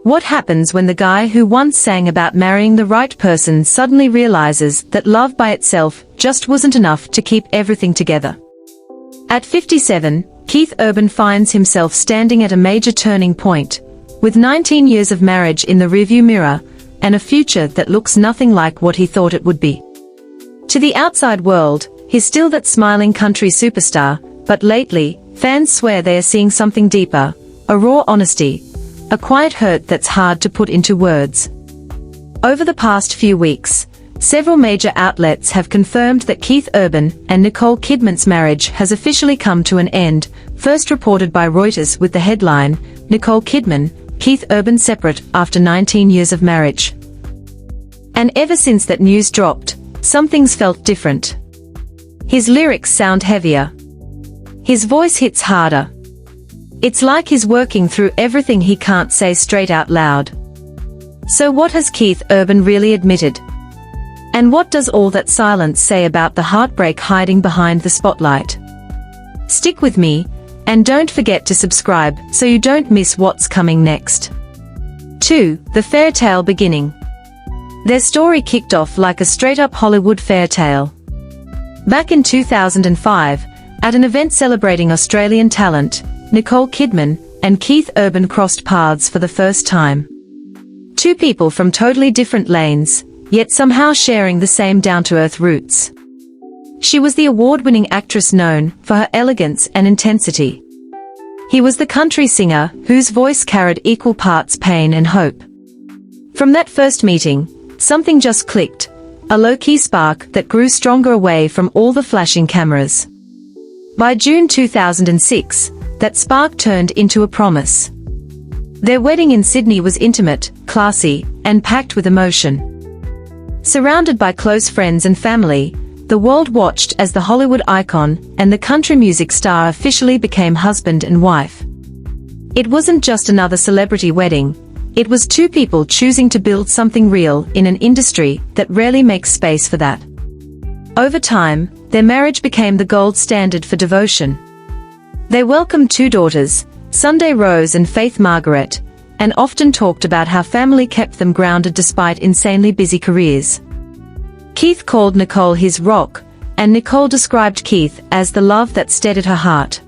What happens when the guy who once sang about marrying the right person suddenly realizes that love by itself just wasn't enough to keep everything together? At 57, Keith Urban finds himself standing at a major turning point, with 19 years of marriage in the rearview mirror, and a future that looks nothing like what he thought it would be. To the outside world, he's still that smiling country superstar, but lately, fans swear they are seeing something deeper, a raw honesty, a quiet hurt that's hard to put into words. Over the past few weeks, several major outlets have confirmed that Keith Urban and Nicole Kidman's marriage has officially come to an end, first reported by Reuters with the headline, "Nicole Kidman, Keith Urban separate after 19 years of marriage." And ever since that news dropped, something's felt different. His lyrics sound heavier. His voice hits harder. It's like he's working through everything he can't say straight out loud. So what has Keith Urban really admitted? And what does all that silence say about the heartbreak hiding behind the spotlight? Stick with me, and don't forget to subscribe so you don't miss what's coming next. 2. The fairy tale beginning. Their story kicked off like a straight-up Hollywood fairy tale. Back in 2005, at an event celebrating Australian talent, Nicole Kidman and Keith Urban crossed paths for the first time. Two people from totally different lanes, yet somehow sharing the same down-to-earth roots. She was the award-winning actress known for her elegance and intensity. He was the country singer whose voice carried equal parts pain and hope. From that first meeting, something just clicked, a low-key spark that grew stronger away from all the flashing cameras. By June 2006, that spark turned into a promise. Their wedding in Sydney was intimate, classy, and packed with emotion. Surrounded by close friends and family, the world watched as the Hollywood icon and the country music star officially became husband and wife. It wasn't just another celebrity wedding, it was two people choosing to build something real in an industry that rarely makes space for that. Over time, their marriage became the gold standard for devotion. They welcomed two daughters, Sunday Rose and Faith Margaret, and often talked about how family kept them grounded despite insanely busy careers. Keith called Nicole his rock, and Nicole described Keith as the love that steadied her heart.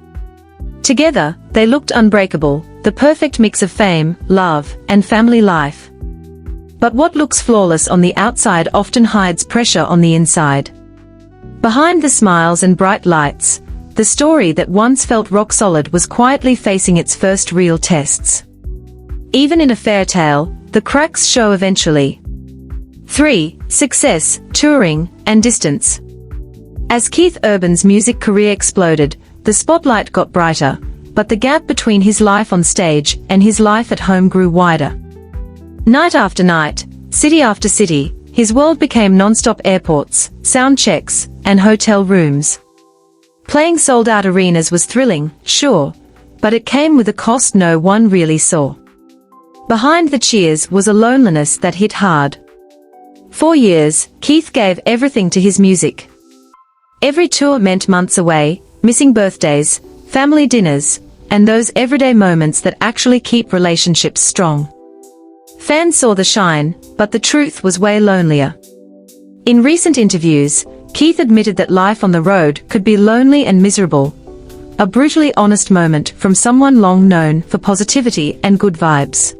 Together, they looked unbreakable, the perfect mix of fame, love, and family life. But what looks flawless on the outside often hides pressure on the inside. Behind the smiles and bright lights, the story that once felt rock solid was quietly facing its first real tests. Even in a fairy tale, the cracks show eventually. 3. Success, touring, and distance. As Keith Urban's music career exploded, the spotlight got brighter, but the gap between his life on stage and his life at home grew wider. Night after night, city after city, his world became non-stop airports, sound checks, and hotel rooms. Playing sold-out arenas was thrilling, sure, but it came with a cost no one really saw. Behind the cheers was a loneliness that hit hard. For years, Keith gave everything to his music. Every tour meant months away, missing birthdays, family dinners, and those everyday moments that actually keep relationships strong. Fans saw the shine, but the truth was way lonelier. In recent interviews, Keith admitted that life on the road could be lonely and miserable. A brutally honest moment from someone long known for positivity and good vibes.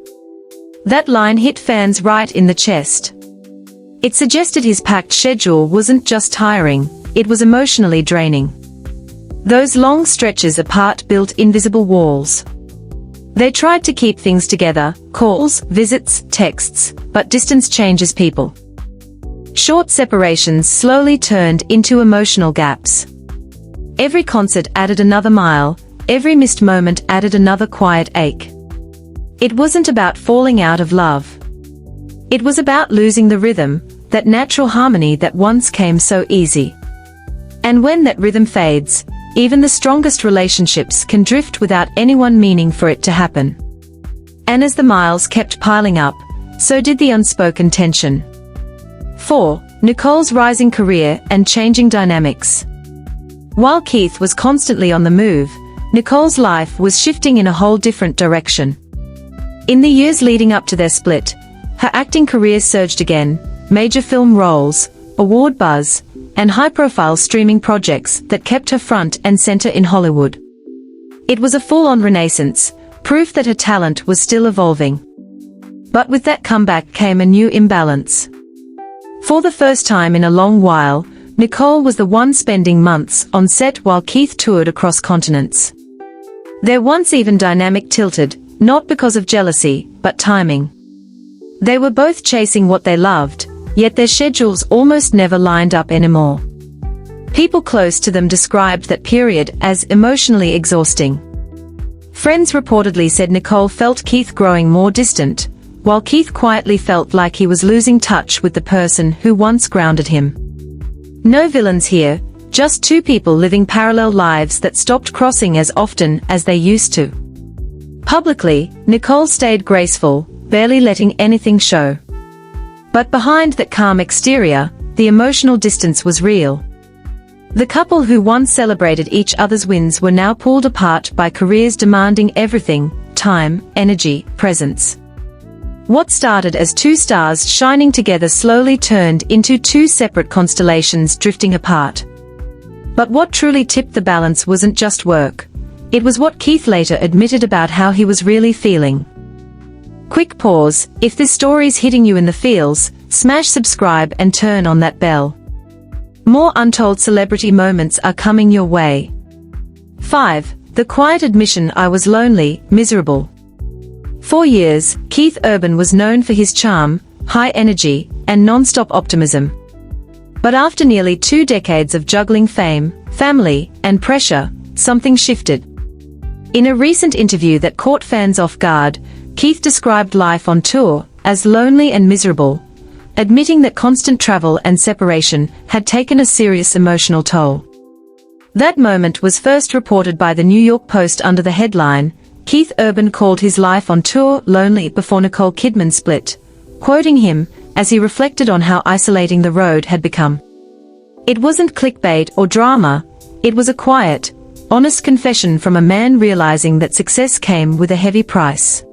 That line hit fans right in the chest. It suggested his packed schedule wasn't just tiring, it was emotionally draining. Those long stretches apart built invisible walls. They tried to keep things together, calls, visits, texts, but distance changes people. Short separations slowly turned into emotional gaps. Every concert added another mile, every missed moment added another quiet ache. It wasn't about falling out of love. It was about losing the rhythm, that natural harmony that once came so easy. And when that rhythm fades, even the strongest relationships can drift without anyone meaning for it to happen. And as the miles kept piling up, so did the unspoken tension. 4. Nicole's rising career and changing dynamics. While Keith was constantly on the move, Nicole's life was shifting in a whole different direction. In the years leading up to their split, her acting career surged again, major film roles, award buzz, and high-profile streaming projects that kept her front and center in Hollywood. It was a full-on renaissance, proof that her talent was still evolving. But with that comeback came a new imbalance. For the first time in a long while, Nicole was the one spending months on set while Keith toured across continents. Their once-even dynamic tilted, not because of jealousy, but timing. They were both chasing what they loved, yet their schedules almost never lined up anymore. People close to them described that period as emotionally exhausting. Friends reportedly said Nicole felt Keith growing more distant, while Keith quietly felt like he was losing touch with the person who once grounded him. No villains here, just two people living parallel lives that stopped crossing as often as they used to. Publicly, Nicole stayed graceful, barely letting anything show. But behind that calm exterior, the emotional distance was real. The couple who once celebrated each other's wins were now pulled apart by careers demanding everything: time, energy, presence. What started as two stars shining together slowly turned into two separate constellations drifting apart. But what truly tipped the balance wasn't just work. It was what Keith later admitted about how he was really feeling. Quick pause: if this story's hitting you in the feels, smash subscribe and turn on that bell. More untold celebrity moments are coming your way. 5. The quiet admission: I was lonely, miserable. For years, Keith Urban was known for his charm, high energy, and non-stop optimism. But after nearly 2 decades of juggling fame, family, and pressure, something shifted. In a recent interview that caught fans off guard, Keith described life on tour as lonely and miserable, admitting that constant travel and separation had taken a serious emotional toll. That moment was first reported by the New York Post under the headline, "Keith Urban called his life on tour lonely before Nicole Kidman split," quoting him as he reflected on how isolating the road had become. It wasn't clickbait or drama, it was a quiet, honest confession from a man realizing that success came with a heavy price.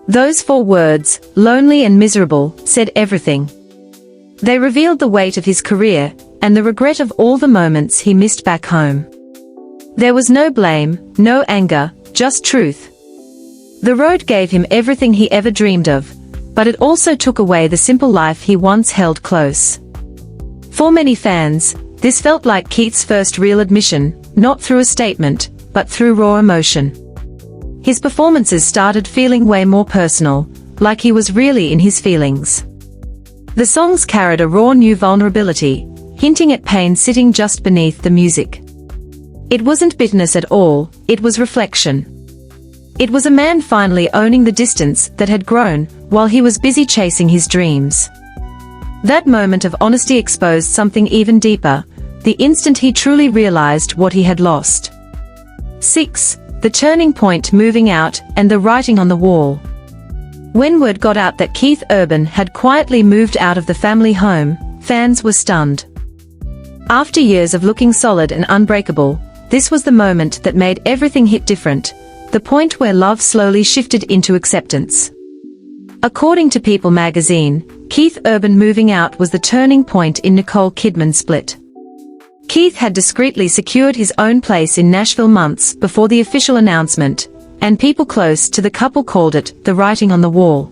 Those 4 words, lonely and miserable, said everything. They revealed the weight of his career, and the regret of all the moments he missed back home. There was no blame, no anger, just truth. The road gave him everything he ever dreamed of, but it also took away the simple life he once held close. For many fans, this felt like Keith's first real admission, not through a statement, but through raw emotion. His performances started feeling way more personal, like he was really in his feelings. The songs carried a raw new vulnerability, hinting at pain sitting just beneath the music. It wasn't bitterness at all, it was reflection. It was a man finally owning the distance that had grown while he was busy chasing his dreams. That moment of honesty exposed something even deeper, the instant he truly realized what he had lost. 6. The turning point: moving out, and the writing on the wall. When word got out that Keith Urban had quietly moved out of the family home, fans were stunned. After years of looking solid and unbreakable, this was the moment that made everything hit different, the point where love slowly shifted into acceptance. According to People magazine, Keith Urban moving out was the turning point in Nicole Kidman's split. Keith had discreetly secured his own place in Nashville months before the official announcement, and people close to the couple called it the writing on the wall.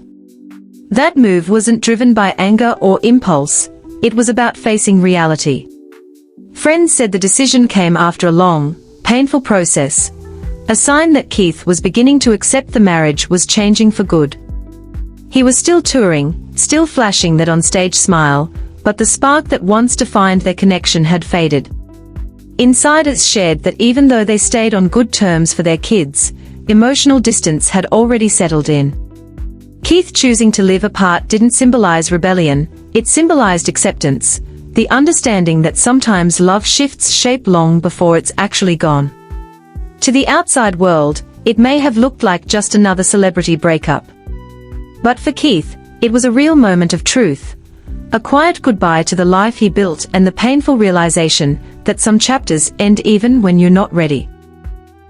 That move wasn't driven by anger or impulse, it was about facing reality. Friends said the decision came after a long, painful process, a sign that Keith was beginning to accept the marriage was changing for good. He was still touring, still flashing that on-stage smile, but the spark that once defined their connection had faded. Insiders shared that even though they stayed on good terms for their kids, emotional distance had already settled in. Keith choosing to live apart didn't symbolize rebellion, it symbolized acceptance, the understanding that sometimes love shifts shape long before it's actually gone. To the outside world, it may have looked like just another celebrity breakup. But for Keith, it was a real moment of truth. A quiet goodbye to the life he built and the painful realization that some chapters end even when you're not ready.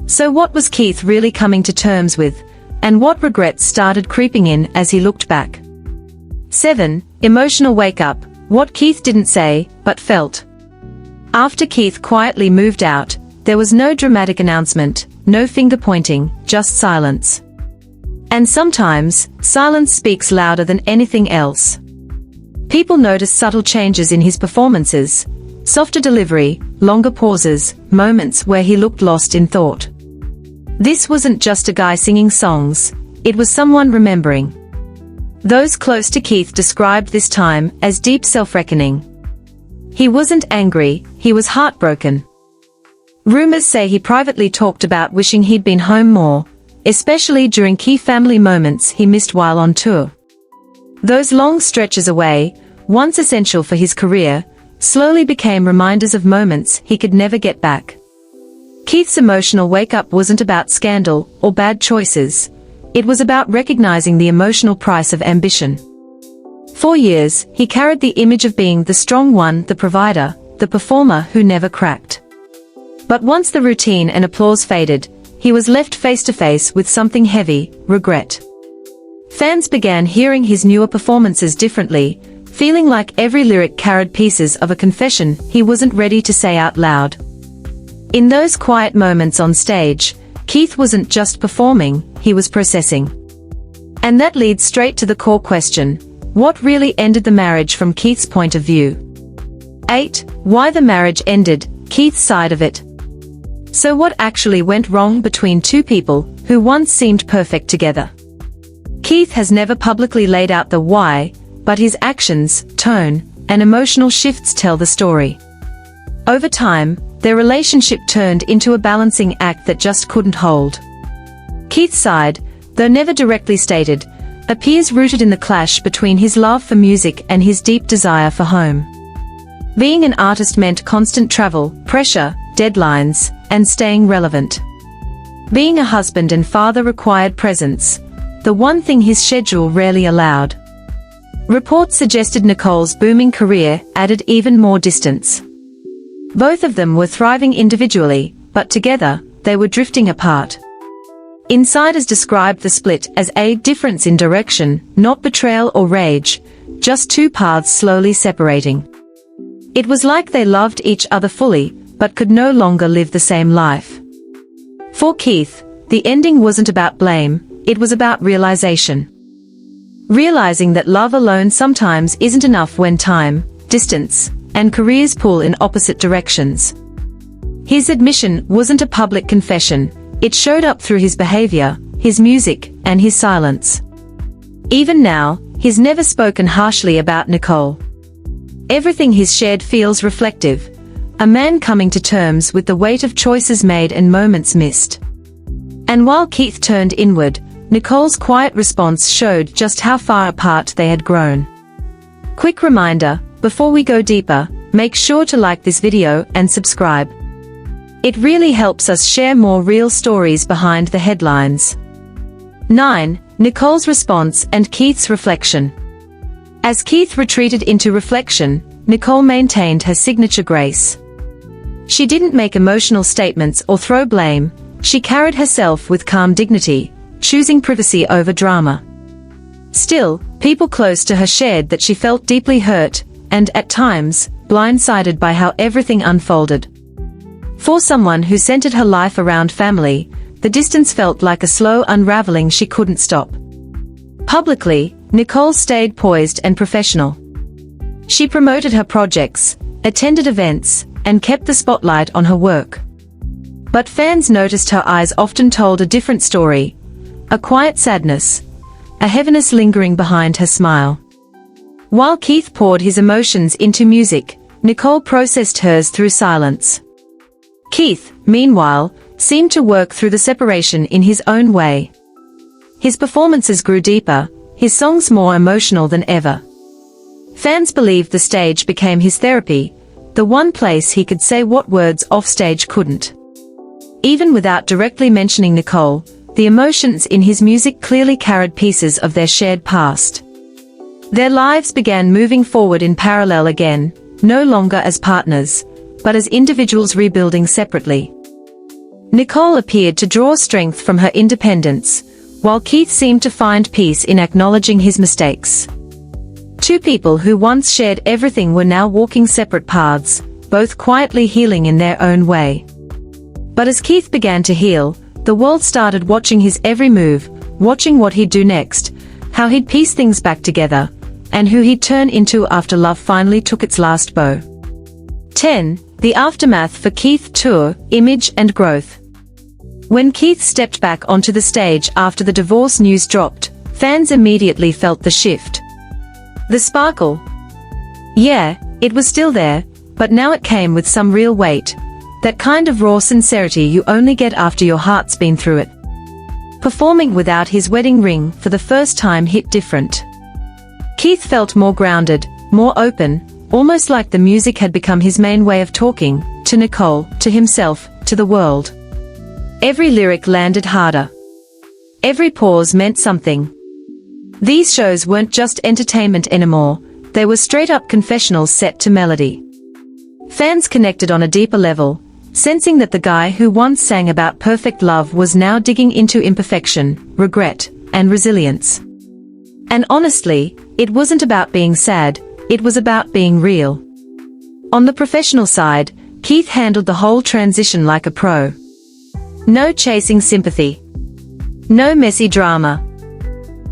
So what was Keith really coming to terms with? and what regrets started creeping in as he looked back. 7. Emotional wake-up, what Keith didn't say, but felt. After Keith quietly moved out, there was no dramatic announcement, no finger-pointing, just silence. And sometimes, silence speaks louder than anything else. People noticed subtle changes in his performances, softer delivery, longer pauses, moments where he looked lost in thought. This wasn't just a guy singing songs, it was someone remembering. Those close to Keith described this time as deep self-reckoning. He wasn't angry, he was heartbroken. Rumors say he privately talked about wishing he'd been home more, especially during key family moments he missed while on tour. Those long stretches away, once essential for his career, slowly became reminders of moments he could never get back. Keith's emotional wake-up wasn't about scandal or bad choices. It was about recognizing the emotional price of ambition. For years, he carried the image of being the strong one, the provider, the performer who never cracked. But once the routine and applause faded, he was left face-to-face with something heavy, regret. Fans began hearing his newer performances differently, feeling like every lyric carried pieces of a confession he wasn't ready to say out loud. In those quiet moments on stage, Keith wasn't just performing, he was processing. And that leads straight to the core question: what really ended the marriage from Keith's point of view? 8. Why the marriage ended, Keith's side of it. So what actually went wrong between two people who once seemed perfect together? Keith has never publicly laid out the why, but his actions, tone, and emotional shifts tell the story. Over time, their relationship turned into a balancing act that just couldn't hold. Keith's side, though never directly stated, appears rooted in the clash between his love for music and his deep desire for home. Being an artist meant constant travel, pressure, deadlines, and staying relevant. Being a husband and father required presence, the one thing his schedule rarely allowed. Reports suggested Nicole's booming career added even more distance. Both of them were thriving individually, but together, they were drifting apart. Insiders described the split as a difference in direction, not betrayal or rage, just two paths slowly separating. It was like they loved each other fully, but could no longer live the same life. For Keith, the ending wasn't about blame, it was about realization. Realizing that love alone sometimes isn't enough when time, distance, and careers pull in opposite directions. His admission wasn't a public confession, it showed up through his behavior, his music, and his silence. Even now, he's never spoken harshly about Nicole. Everything he's shared feels reflective, a man coming to terms with the weight of choices made and moments missed. And while Keith turned inward, Nicole's quiet response showed just how far apart they had grown. Quick reminder, before we go deeper, make sure to like this video and subscribe. It really helps us share more real stories behind the headlines. 9. Nicole's response and Keith's reflection. As Keith retreated into reflection, Nicole maintained her signature grace. She didn't make emotional statements or throw blame, she carried herself with calm dignity, choosing privacy over drama. Still, people close to her shared that she felt deeply hurt, and at times, blindsided by how everything unfolded. For someone who centered her life around family, the distance felt like a slow unraveling she couldn't stop. Publicly, Nicole stayed poised and professional. She promoted her projects, attended events, and kept the spotlight on her work. But fans noticed her eyes often told a different story, a quiet sadness, a heaviness lingering behind her smile. While Keith poured his emotions into music, Nicole processed hers through silence. Keith, meanwhile, seemed to work through the separation in his own way. His performances grew deeper, his songs more emotional than ever. Fans believed the stage became his therapy, the one place he could say what words offstage couldn't. Even without directly mentioning Nicole, the emotions in his music clearly carried pieces of their shared past. Their lives began moving forward in parallel again, no longer as partners, but as individuals rebuilding separately. Nicole appeared to draw strength from her independence, while Keith seemed to find peace in acknowledging his mistakes. Two people who once shared everything were now walking separate paths, both quietly healing in their own way. But as Keith began to heal, the world started watching his every move, watching what he'd do next, how he'd piece things back together, and who he'd turn into after love finally took its last bow. 10. The aftermath for Keith tour, image and growth. When Keith stepped back onto the stage after the divorce news dropped, fans immediately felt the shift. The sparkle. Yeah, it was still there, but now it came with some real weight. That kind of raw sincerity you only get after your heart's been through it. Performing without his wedding ring for the first time hit different. Keith felt more grounded, more open, almost like the music had become his main way of talking, to Nicole, to himself, to the world. Every lyric landed harder. Every pause meant something. These shows weren't just entertainment anymore, they were straight-up confessionals set to melody. Fans connected on a deeper level, sensing that the guy who once sang about perfect love was now digging into imperfection, regret, and resilience. And honestly, it wasn't about being sad, it was about being real. On the professional side, Keith handled the whole transition like a pro. No chasing sympathy. No messy drama.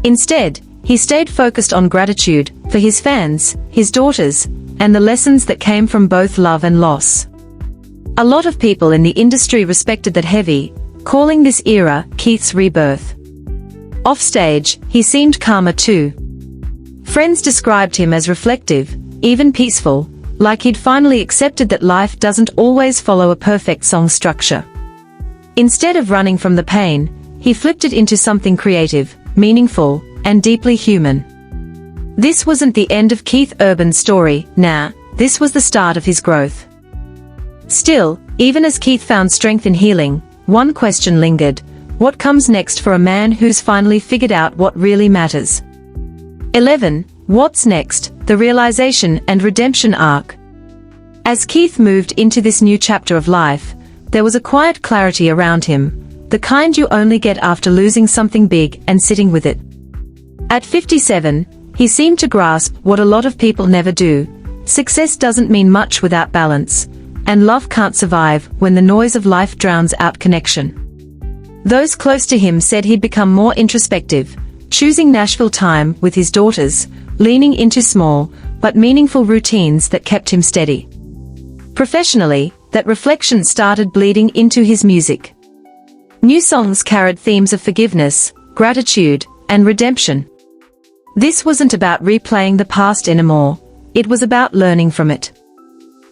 Instead, he stayed focused on gratitude for his fans, his daughters, and the lessons that came from both love and loss. A lot of people in the industry respected that heavy, calling this era Keith's rebirth. Offstage, he seemed calmer too. Friends described him as reflective, even peaceful, like he'd finally accepted that life doesn't always follow a perfect song structure. Instead of running from the pain, he flipped it into something creative, meaningful, and deeply human. This wasn't the end of Keith Urban's story, this was the start of his growth. Still, even as Keith found strength in healing, one question lingered: what comes next for a man who's finally figured out what really matters? 11. What's next? The realization and redemption arc. As Keith moved into this new chapter of life, there was a quiet clarity around him, the kind you only get after losing something big and sitting with it. At 57, he seemed to grasp what a lot of people never do: success doesn't mean much without balance, and love can't survive when the noise of life drowns out connection. Those close to him said he'd become more introspective, choosing Nashville time with his daughters, leaning into small, but meaningful routines that kept him steady. Professionally, that reflection started bleeding into his music. New songs carried themes of forgiveness, gratitude, and redemption. This wasn't about replaying the past anymore, it was about learning from it.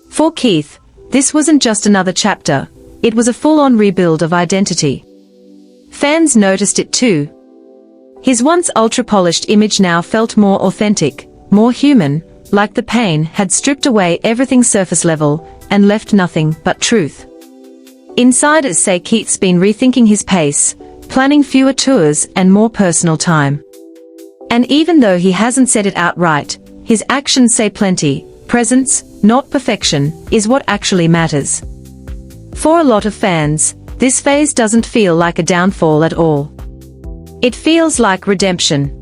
For Keith, this wasn't just another chapter, it was a full-on rebuild of identity. Fans noticed it too. His once ultra-polished image now felt more authentic, more human, like the pain had stripped away everything surface level and left nothing but truth. Insiders say Keith's been rethinking his pace, planning fewer tours and more personal time. And even though he hasn't said it outright, his actions say plenty. Presence, not perfection, is what actually matters. For a lot of fans, this phase doesn't feel like a downfall at all. It feels like redemption.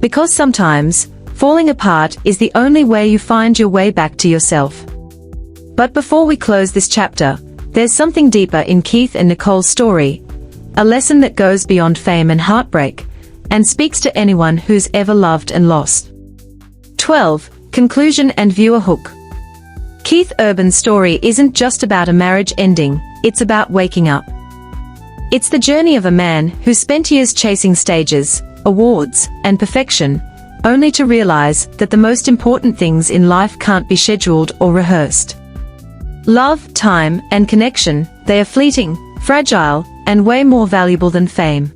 Because sometimes, falling apart is the only way you find your way back to yourself. But before we close this chapter, there's something deeper in Keith and Nicole's story, a lesson that goes beyond fame and heartbreak, and speaks to anyone who's ever loved and lost. 12. Conclusion and viewer hook. Keith Urban's story isn't just about a marriage ending, it's about waking up. It's the journey of a man who spent years chasing stages, awards, and perfection, only to realize that the most important things in life can't be scheduled or rehearsed. Love, time, and connection, they are fleeting, fragile, and way more valuable than fame.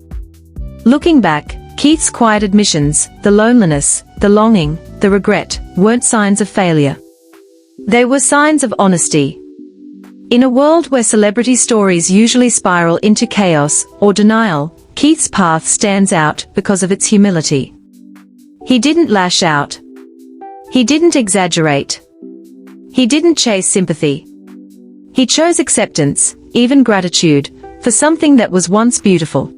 Looking back, Keith's quiet admissions, the loneliness, the longing, the regret, weren't signs of failure. They were signs of honesty. In a world where celebrity stories usually spiral into chaos or denial, Keith's path stands out because of its humility. He didn't lash out. He didn't exaggerate. He didn't chase sympathy. He chose acceptance, even gratitude, for something that was once beautiful.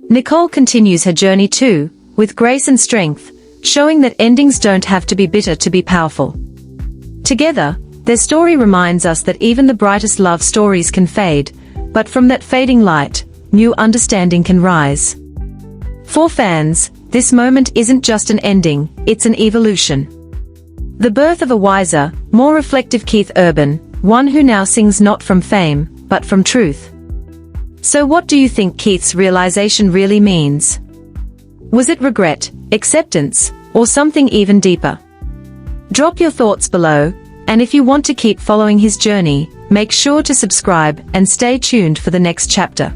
Nicole continues her journey too, with grace and strength, showing that endings don't have to be bitter to be powerful. Together, their story reminds us that even the brightest love stories can fade, but from that fading light, new understanding can rise. For fans, this moment isn't just an ending, it's an evolution. The birth of a wiser, more reflective Keith Urban, one who now sings not from fame, but from truth. So what do you think Keith's realization really means? Was it regret, acceptance, or something even deeper? Drop your thoughts below, and if you want to keep following his journey, make sure to subscribe and stay tuned for the next chapter.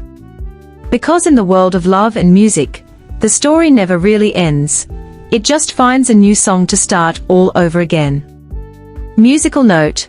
Because in the world of love and music, the story never really ends. It just finds a new song to start all over again. Musical note: